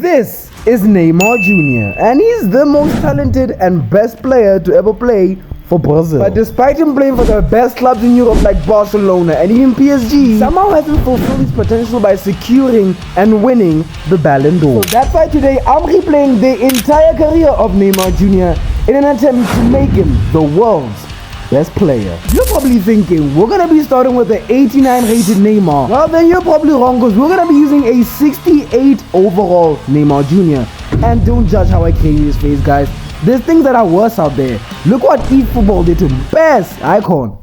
This is Neymar Jr. and he's the most talented and best player to ever play for Brazil. But despite him playing for the best clubs in Europe like Barcelona and even PSG, somehow hasn't fulfilled his potential by securing and winning the Ballon d'Or. So that's why today I'm replaying the entire career of Neymar Jr. in an attempt to make him the world's best player. You're probably thinking we're gonna be starting with the 89 rated Neymar. Well, then you're probably wrong, because we're gonna be using a 68 overall Neymar Jr. And don't judge how I created his face, guys. There's things that are worse out there. Look what eFootball did to him. Best icon.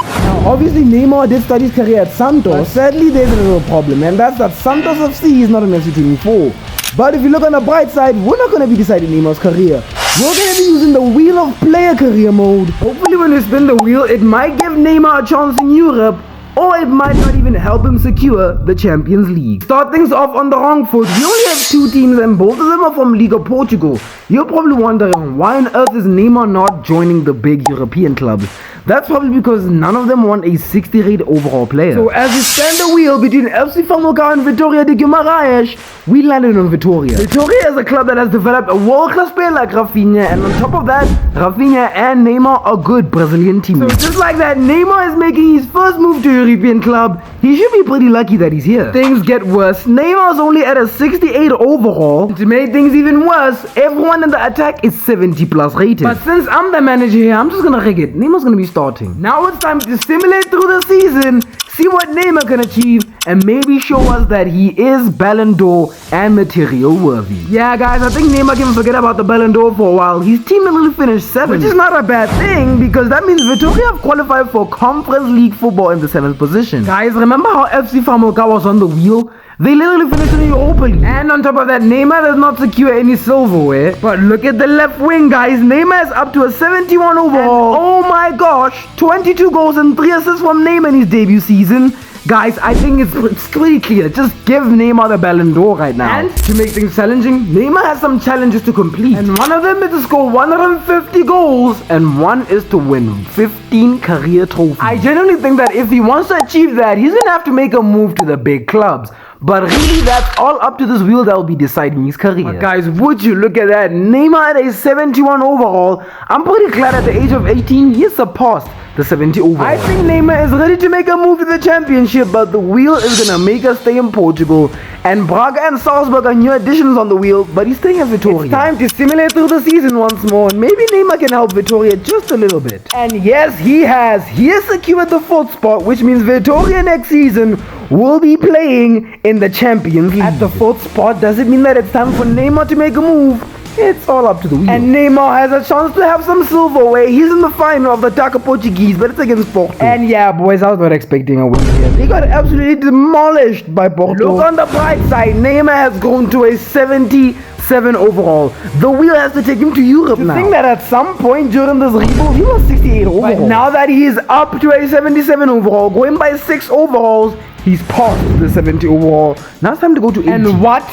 Now, obviously Neymar did start his career at Santos, but sadly there's a little problem, and that's that Santos FC is not an FC24. But if you look on the bright side, we're not gonna be deciding Neymar's career. We're going to be using the Wheel of Player career mode. Hopefully when we spin the wheel, it might give Neymar a chance in Europe, or it might not even help him secure the Champions League. Start things off on the wrong foot. We only have two teams and both of them are from Liga Portugal. You're probably wondering, why on earth is Neymar not joining the big European clubs? That's probably because none of them want a 60 rate overall player. So as we stand the wheel between FC Barcelona and Vitória de Guimarães, we landed on Vitória. Vitória is a club that has developed a world-class player like Rafinha, and on top of that, Rafinha and Neymar are good Brazilian teammates. So just like that, Neymar is making his first move to a European club. He should be pretty lucky that he's here. Things get worse. Neymar's only at a 68 overall. And to make things even worse, everyone in the attack is 70 plus rated. But since I'm the manager here, I'm just gonna rig it. Neymar's gonna be starting. Now it's time to simulate through the season, see what Neymar can achieve, and maybe show us that he is Ballon d'Or and material worthy. Yeah guys, I think Neymar can forget about the Ballon d'Or for a while. His team literally finished 7th, which is not a bad thing, because that means Vitória have qualified for Conference League football in the 7th position. Guys, remember how FC Barcelona was on the wheel? They literally finished in the Europa League. And on top of that, Neymar does not secure any silverware. But look at the left wing, guys. Neymar is up to a 71 overall. And oh my gosh, 22 goals and 3 assists from Neymar in his debut season. Guys, I think it's pretty clear. Just give Neymar the Ballon d'Or right now. And to make things challenging, Neymar has some challenges to complete. And one of them is to score 150 goals. And one is to win 15 career trophies. I genuinely think that if he wants to achieve that, he's going to have to make a move to the big clubs. But really, that's all up to this wheel that will be deciding his career. But guys, would you look at that? Neymar at a 71 overall. I'm pretty glad at the age of 18, he has surpassed the 70 overall. I think Neymar is ready to make a move to the championship, but the wheel is going to make us stay in Portugal. And Braga and Salzburg are new additions on the wheel, but he's staying at Vitória. It's time to simulate through the season once more, and maybe Neymar can help Vitória just a little bit. And yes, he has. He has secured the 4th spot, which means Vitória next season will be playing in the Champions League. At the 4th spot, does it mean that it's time for Neymar to make a move? It's all up to the wheel. And Neymar has a chance to have some silverware. He's in the final of the Taca Portuguese, but it's against Porto. And yeah, boys, I was not expecting a win here. They got absolutely demolished by Porto. Look on the bright side, Neymar has grown to a 77 overall. The wheel has to take him to Europe now. I think that at some point during this rebuild, he was 68 overall. But now that he is up to a 77 overall, going by 6 overalls, he's past the 70 overall. Now it's time to go to 80. And what?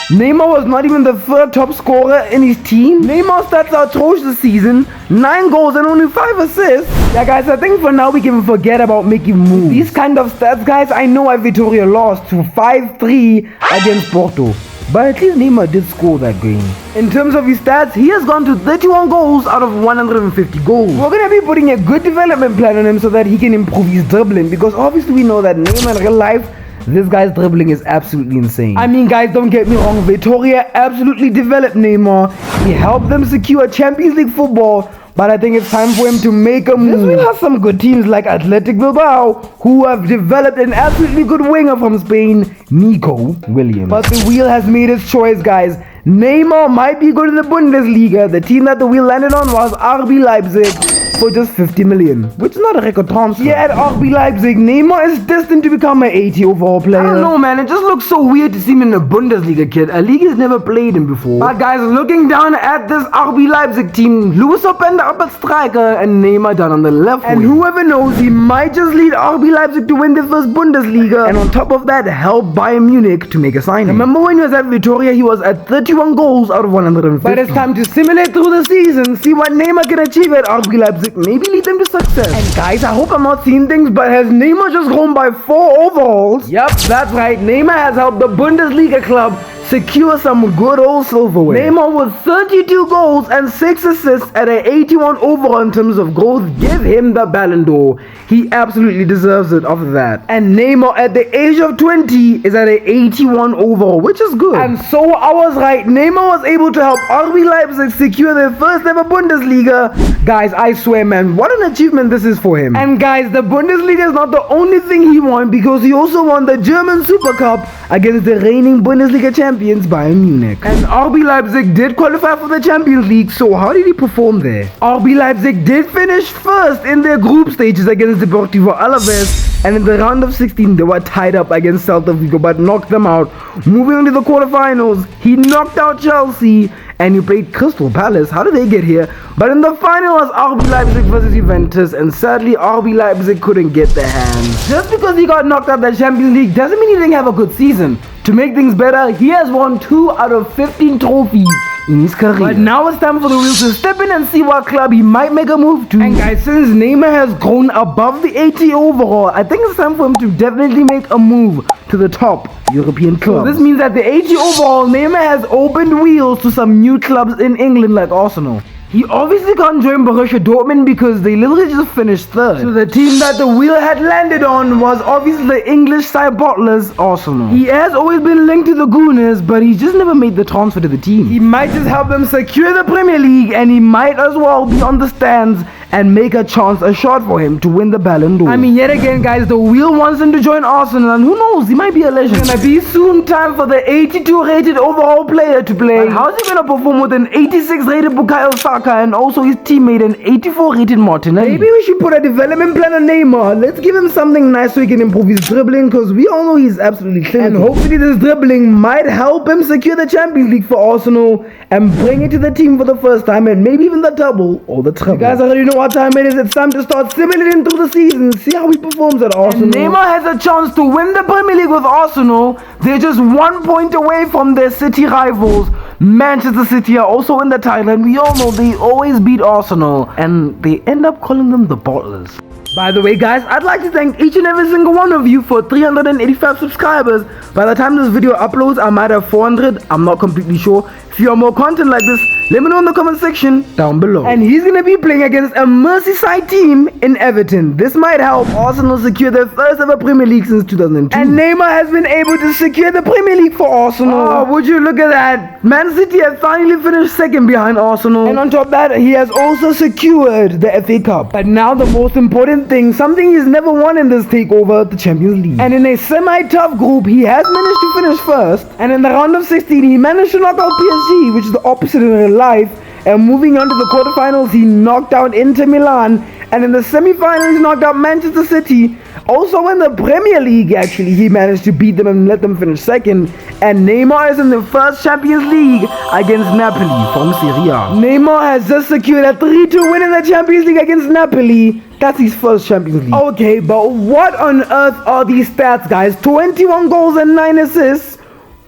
Neymar was not even the 3rd top scorer in his team. Neymar's stats are atrocious this season. 9 goals and only 5 assists. Yeah guys, I think for now we can forget about making moves. These kind of stats, guys, I know why Vitória lost to 5-3 against Porto. But at least Neymar did score that game. In terms of his stats, he has gone to 31 goals out of 150 goals. We're going to be putting a good development plan on him so that he can improve his dribbling, because obviously we know that Neymar in real life, this guy's dribbling is absolutely insane. I mean, guys, don't get me wrong. Vitória absolutely developed Neymar. He helped them secure Champions League football. But I think it's time for him to make a move. This will have some good teams like Athletic Bilbao, who have developed an absolutely good winger from Spain, Nico Williams. But the wheel has made its choice, guys. Neymar might be good in the Bundesliga. The team that the wheel landed on was RB Leipzig for just 50 million, which is not a record transfer. Yeah, at RB Leipzig, Neymar is destined to become an 80 overall player. I don't know, man. It just looks so weird to see him in a Bundesliga kid. A league he's never played in before. But guys, looking down at this RB Leipzig team, Luis Openda up at striker and Neymar down on the left wing. And whoever knows, he might just lead RB Leipzig to win the first Bundesliga. And on top of that, help Bayern Munich to make a signing. Remember when he was at Vitória, he was at 31 goals out of 150. But it's time to simulate through the season, see what Neymar can achieve at RB Leipzig. Maybe lead them to success. And guys, I hope I'm not seeing things, but has Neymar just grown by 4 overalls? Yep, that's right. Neymar has helped the Bundesliga club secure some good old silverware. Neymar with 32 goals and 6 assists at an 81 overall in terms of goals, give him the Ballon d'Or. He absolutely deserves it after that. And Neymar at the age of 20 is at an 81 overall, which is good. And so I was right. Neymar was able to help RB Leipzig secure their first ever Bundesliga. Guys, I swear, man, what an achievement this is for him. And guys, the Bundesliga is not the only thing he won, because he also won the German Super Cup against the reigning Bundesliga champions Bayern Munich. And RB Leipzig did qualify for the Champions League, so how did he perform there? RB Leipzig did finish first in their group stages against Deportivo Alaves, and in the round of 16 they were tied up against Celta Vigo but knocked them out. Moving on to the quarterfinals, he knocked out Chelsea and he played Crystal Palace. How did they get here? But in the final was RB Leipzig versus Juventus, and sadly RB Leipzig couldn't get their hands. Just because he got knocked out of the Champions League doesn't mean he didn't have a good season. To make things better, he has won 2 out of 15 trophies in his career. But now it's time for the wheels to step in and see what club he might make a move to. And guys, since Neymar has grown above the 80 overall, I think it's time for him to definitely make a move to the top European club. So this means that the 80 overall, Neymar has opened wheels to some new clubs in England like Arsenal. He obviously can't join Borussia Dortmund because they literally just finished third. So the team that the wheel had landed on was obviously the English side bottlers, Arsenal. He has always been linked to the Gooners, but he's just never made the transfer to the team. He might just help them secure the Premier League, and he might as well be on the stands and make a shot for him to win the Ballon d'Or. I mean, yet again, guys, the wheel wants him to join Arsenal, and who knows, he might be a legend. It's gonna be soon time for the 82 rated overall player to play. But how's he gonna perform with an 86 rated Bukayo Saka and also his teammate an 84 rated Martinelli? Maybe we should put a development plan on Neymar. Let's give him something nice so he can improve his dribbling, because we all know he's absolutely clinical. And hopefully this dribbling might help him secure the Champions League for Arsenal and bring it to the team for the first time, and maybe even the double or the treble. You guys already know what time it is. It's time to start simulating through the season, see how he performs at Arsenal. And Neymar has a chance to win the Premier League with Arsenal. They're just 1 point away from their city rivals. Manchester City are also in the title, and we all know they always beat Arsenal, and they end up calling them the Bottlers. By the way, guys, I'd like to thank each and every single one of you for 385 subscribers. By the time this video uploads, I might have 400. I'm not completely sure. If you want more content like this, let me know in the comment section down below. And he's going to be playing against a Merseyside team in Everton. This might help Arsenal secure their first ever Premier League since 2002. And Neymar has been able to secure the Premier League for Arsenal. Oh, would you look at that? Man City has finally finished second behind Arsenal. And on top of that, he has also secured the FA Cup. But now the most important thing, something he's never won in this takeover, the Champions League. And in a semi-tough group, he has managed to finish first. And in the round of 16, he managed to knock out PSG, which is the opposite in real life. And moving on to the quarterfinals, he knocked out Inter Milan. And in the semi-finals, he knocked out Manchester City. Also in the Premier League, actually, he managed to beat them and let them finish second. And Neymar is in the first Champions League against Napoli from Serie A. Neymar has just secured a 3-2 win in the Champions League against Napoli. That's his first Champions League. Okay, but what on earth are these stats, guys? 21 goals and 9 assists.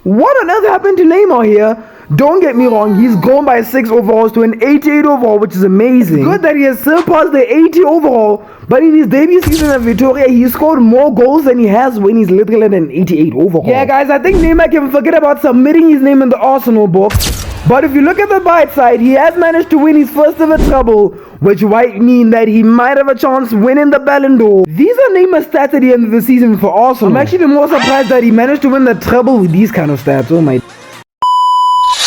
What on earth happened to Neymar here? Don't get me wrong, he's gone by 6 overalls to an 88 overall, which is amazing. It's good that he has surpassed the 80 overall, but in his debut season at Vitoria, he scored more goals than he has when he's literally at an 88 overall. Yeah, guys, I think Neymar can forget about submitting his name in the Arsenal book. But if you look at the bright side, he has managed to win his first ever treble, which might mean that he might have a chance winning the Ballon d'Or. These are Neymar's stats at the end of the season for Arsenal. I'm actually more surprised that he managed to win the treble with these kind of stats. Oh my...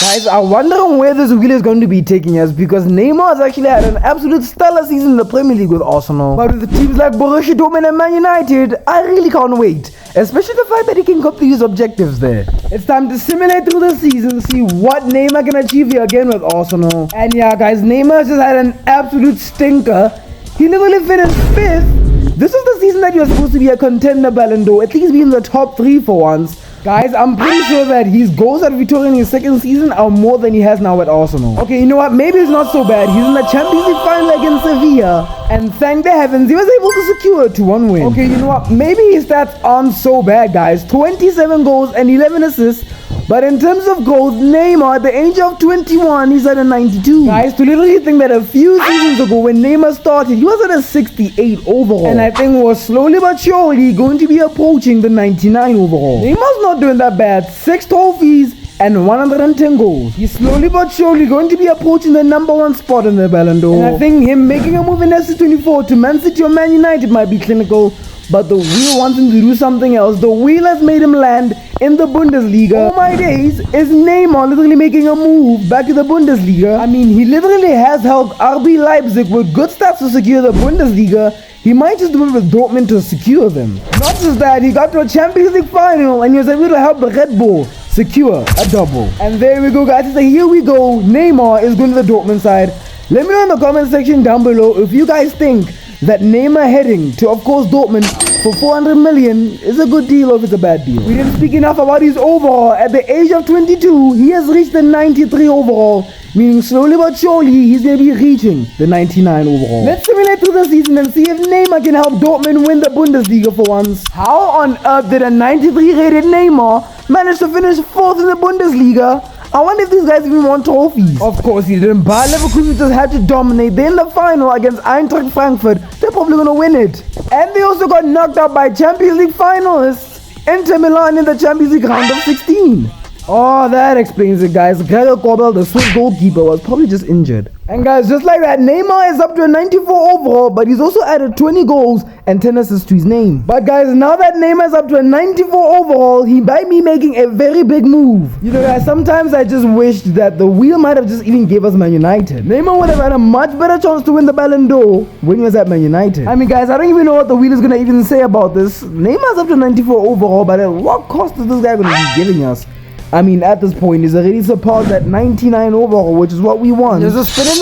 Guys, I wonder where this wheel is going to be taking us, because Neymar has actually had an absolute stellar season in the Premier League with Arsenal. But with the teams like Borussia Dortmund and Man United, I really can't wait. Especially the fact that he can complete his objectives there. It's time to simulate through the season, see what Neymar can achieve here again with Arsenal. And yeah, guys, Neymar just had an absolute stinker. He literally finished 5th. This is the season that you're supposed to be a contender Ballon d'Or, at least be in the top 3 for once. Guys, I'm pretty sure that his goals at Vitoria in his second season are more than he has now at Arsenal. Okay, you know what? Maybe it's not so bad. He's in the Champions League final against Sevilla. And thank the heavens, he was able to secure a 2-1 win. Okay, you know what? Maybe his stats aren't so bad, guys. 27 goals and 11 assists. But in terms of goals, Neymar at the age of 21, he's at a 92. Guys, to literally think that a few seasons ago when Neymar started, he was at a 68 overall. And I think we're slowly but surely going to be approaching the 99 overall. Neymar's not doing that bad. 6 trophies and 110 goals. He's slowly but surely going to be approaching the number 1 spot in the Ballon d'Or. And I think him making a move in FC24 to Man City or Man United might be clinical, but the wheel wants him to do something else. The wheel has made him land in the Bundesliga. Oh my days, is Neymar literally making a move back to the Bundesliga? I mean, he literally has helped RB Leipzig with good stats to secure the Bundesliga. He might just do it with Dortmund to secure them. Not just that, he got to a Champions League final and he was able to help the Red Bull secure a double. And there we go, guys. So here we go. Neymar is going to the Dortmund side. Let me know in the comment section down below if you guys think that Neymar heading to, of course, Dortmund for 400 million is a good deal or if it's a bad deal. We didn't speak enough about his overall. At the age of 22, he has reached the 93 overall, meaning slowly but surely he's going to be reaching the 99 overall. Let's simulate through the season and see if Neymar can help Dortmund win the Bundesliga for once. How on earth did a 93 rated Neymar manage to finish 4th in the Bundesliga? I wonder if these guys even won trophies. Of course he didn't. Bayer Leverkusen just had to dominate. They're in the final against Eintracht Frankfurt. They're probably going to win it. And they also got knocked out by Champions League finalists Inter Milan in the Champions League round of 16. Oh, that explains it, guys. Gregor Kobel, the Swiss goalkeeper, was probably just injured. And guys, just like that, Neymar is up to a 94 overall, but he's also added 20 goals and 10 assists to his name. But guys, now that Neymar is up to a 94 overall, he might be making a very big move. You know, guys, sometimes I just wished that the wheel might have just even gave us Man United. Neymar would have had a much better chance to win the Ballon d'Or when he was at Man United. I mean, guys, I don't even know what the wheel is going to even say about this. Neymar's up to 94 overall, but at what cost is this guy going to be giving us? I mean, at this point, he's already surpassed that 99 overall, which is what we want. There's a spin in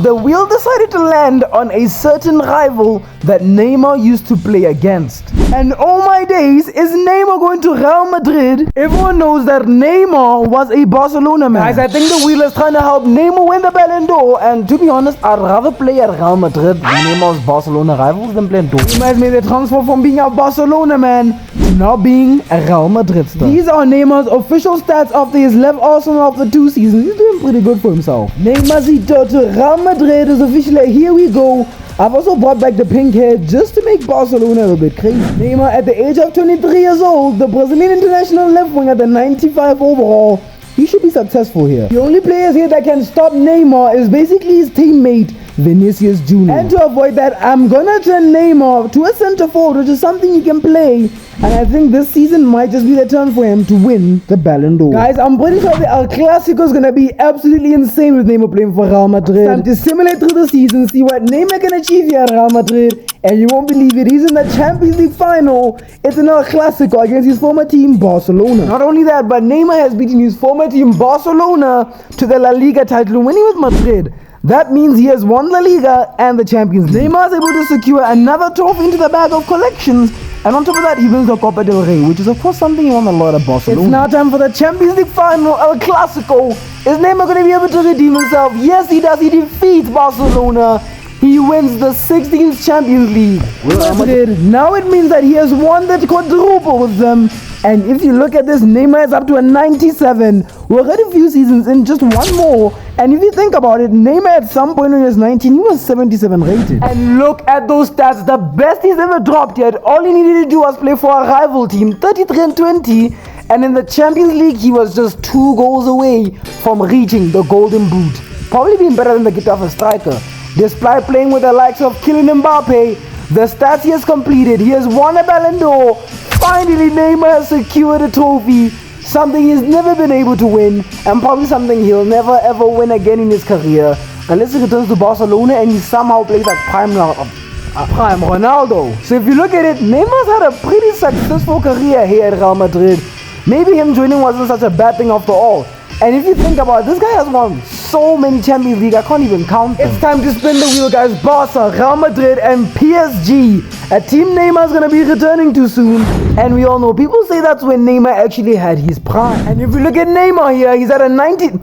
the wheel decided to land on a certain rival that Neymar used to play against. And oh my days, is Neymar going to Real Madrid? Everyone knows that Neymar was a Barcelona man. Guys, I think the wheel is trying to help Neymar win the Ballon d'Or, and to be honest, I'd rather play at Real Madrid than Neymar's Barcelona rivals than playing Dortmund. Neymar has made the transfer from being a Barcelona man to now being a Real Madrid star. These are Neymar's official stats after he's left Arsenal after 2 seasons. He's doing pretty good for himself. Neymarcito to Real Madrid is officially, here we go. I've also brought back the pink hair just to make Barcelona a little bit crazy. Neymar at the age of 23 years old, the Brazilian international left wing at the 95 overall. He should be successful here. The only players here that can stop Neymar is basically his teammate Vinicius Jr. And to avoid that, I'm gonna turn Neymar to a center forward, which is something he can play. And I think this season might just be the turn for him to win the Ballon d'Or. Guys, I'm pretty sure the El Clasico is gonna be absolutely insane with Neymar playing for Real Madrid. Time to simulate through the season, see what Neymar can achieve here at Real Madrid. And you won't believe it, he's in the Champions League final. It's an El Clasico against his former team, Barcelona. Not only that, but Neymar has beaten his former team, Barcelona, to the La Liga title, winning with Madrid. That means he has won La Liga and the Champions League. Neymar is able to secure another trophy into the bag of collections. And on top of that, he wins the Copa del Rey, which is of course something he won a lot at Barcelona. It's now time for the Champions League final, El Clasico. Is Neymar going to be able to redeem himself? Yes, he does. He defeats Barcelona. He wins the 16th Champions League. Now it means that he has won the quadruple with them. And if you look at this, Neymar is up to a 97. We're already a few seasons in, just one more. And if you think about it, Neymar at some point when he was 19, he was 77 rated. And look at those stats, the best he's ever dropped yet. All he needed to do was play for a rival team, 33 and 20. And in the Champions League, he was just 2 goals away from reaching the Golden Boot. Probably being better than the Getafe striker. Despite playing with the likes of Kylian Mbappe, the stats he has completed, he has won a Ballon d'Or. Finally, Neymar has secured a trophy, something he's never been able to win, and probably something he'll never ever win again in his career, unless he returns to Barcelona and he somehow plays like prime Ronaldo. So if you look at it, Neymar's had a pretty successful career here at Real Madrid. Maybe him joining wasn't such a bad thing after all. And if you think about it, this guy has won so many Champions League, I can't even count them. It's time to spin the wheel, guys. Barca, Real Madrid, and PSG. A team Neymar is going to be returning to soon. And we all know, people say that's when Neymar actually had his prime. And if you look at Neymar here, he's at a 90... This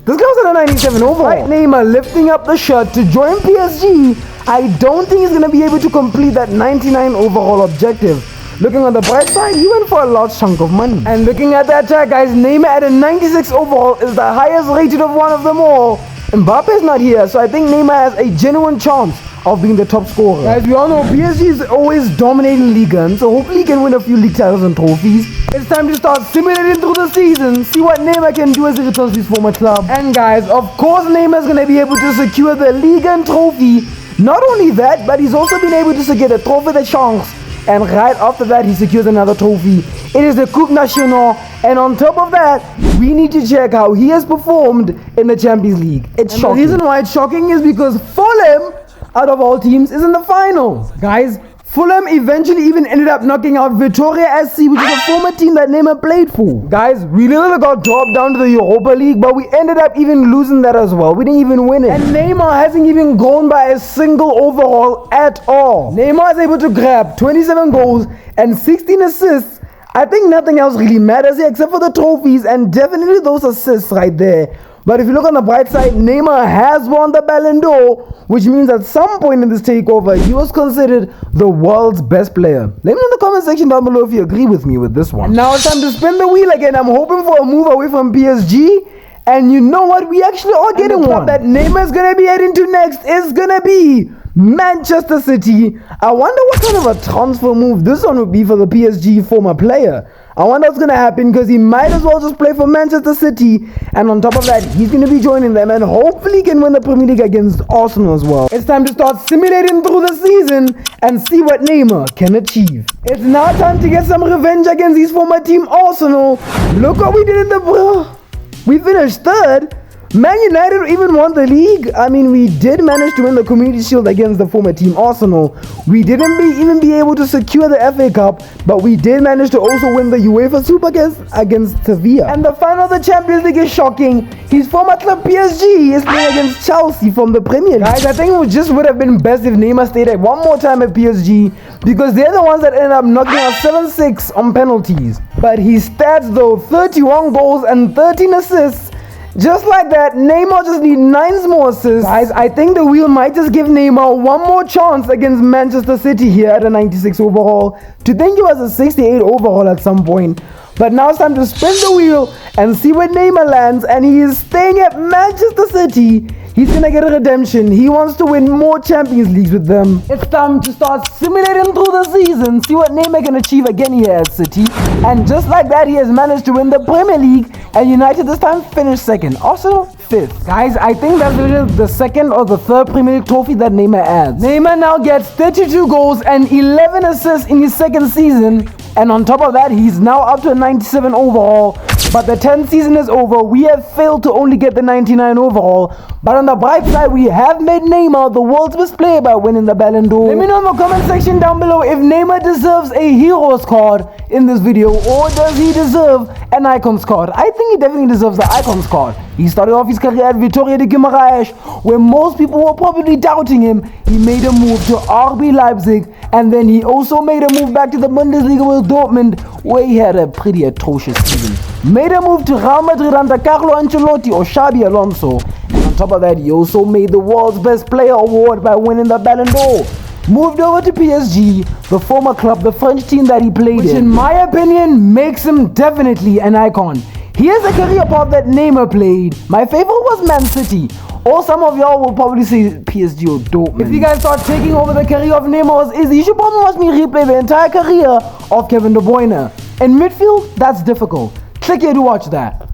guy was at a 97 overall. Right, Neymar lifting up the shirt to join PSG. I don't think he's going to be able to complete that 99 overall objective. Looking on the bright side, he went for a large chunk of money. And looking at that attack, guys, Neymar at a 96 overall is the highest rated of one of them all. Mbappe is not here, so I think Neymar has a genuine chance of being the top scorer. Guys, we all know PSG is always dominating Liga, and so hopefully he can win a few league titles and trophies. It's time to start simulating through the season, see what Neymar can do as he returns to his former club. And guys, of course Neymar is going to be able to secure the Liga and trophy. Not only that, but he's also been able to secure the Trophée de Champs. And right after that, he secures another trophy. It is the Coupe Nationale. And on top of that, we need to check how he has performed in the Champions League. It's shocking. The reason why it's shocking is because Fulham, out of all teams, is in the finals. Guys, Fulham eventually even ended up knocking out Vitória SC, which is a former team that Neymar played for. Guys, we literally got dropped down to the Europa League, but we ended up even losing that as well. We didn't even win it. And Neymar hasn't even gone by a single overall at all. Neymar is able to grab 27 goals and 16 assists. I think nothing else really matters here except for the trophies and definitely those assists right there. But if you look on the bright side, Neymar has won the Ballon d'Or, which means at some point in this takeover, he was considered the world's best player. Let me know in the comment section down below if you agree with me with this one. And now it's time to spin the wheel again. I'm hoping for a move away from PSG. And you know what? We actually are getting one. That Neymar is going to be heading to next is going to be Manchester City. I wonder what kind of a transfer move this one would be for the PSG former player. I wonder what's going to happen because he might as well just play for Manchester City. And on top of that, he's going to be joining them and hopefully can win the Premier League against Arsenal as well. It's time to start simulating through the season and see what Neymar can achieve. It's now time to get some revenge against his former team Arsenal. Look what we did in the... We finished third. Man United even won the league. I mean, we did manage to win the Community Shield against the former team Arsenal. We didn't even be able to secure the FA Cup, but we did manage to also win the UEFA Super against Sevilla. And the final of the Champions League is shocking. His former club PSG is playing against Chelsea from the Premier League. Guys, I think it just would have been best if Neymar stayed at one more time at PSG because they're the ones that ended up knocking out 7-6 on penalties. But his stats though, 31 goals and 13 assists. Just like that, Neymar just needs 9 more assists. Guys, I think the wheel might just give Neymar one more chance against Manchester City here at a 96 overall. To think he was a 68 overall at some point. But now it's time to spin the wheel and see where Neymar lands. And he is staying at Manchester City. He's gonna get a redemption. He wants to win more Champions Leagues with them. It's time to start simulating through the season, see what Neymar can achieve again here at City. And just like that, he has managed to win the Premier League, and United this time finished second. Arsenal 5th. Guys, I think that's really the second or the third Premier League trophy that Neymar adds. Neymar now gets 32 goals and 11 assists in his second season. And on top of that, he's now up to a 97 overall. But the 10th season is over. We have failed to only get the 99 overall. But on the bright side, we have made Neymar the world's best player by winning the Ballon d'Or. Let me know in the comment section down below if Neymar deserves a Heroes card in this video, or does he deserve an Icons card? I think he definitely deserves the Icons card. He started off his career at Vitória de Guimarães, where most people were probably doubting him. He made a move to RB Leipzig, and then he also made a move back to the Bundesliga with Dortmund, where he had a pretty atrocious season. Made a move to Real Madrid under Carlo Ancelotti or Xabi Alonso. And on top of that, he also made the world's best player award by winning the Ballon d'Or. Moved over to PSG, the former club, the French team that he played in, my opinion, makes him definitely an icon. Here's a career path that Neymar played. My favorite was Man City. Or some of y'all will probably say PSG or Dortmund. If you guys start taking over the career of Neymar as easy, you should probably watch me replay the entire career of Kevin De Bruyne. In midfield, that's difficult. Click here to watch that.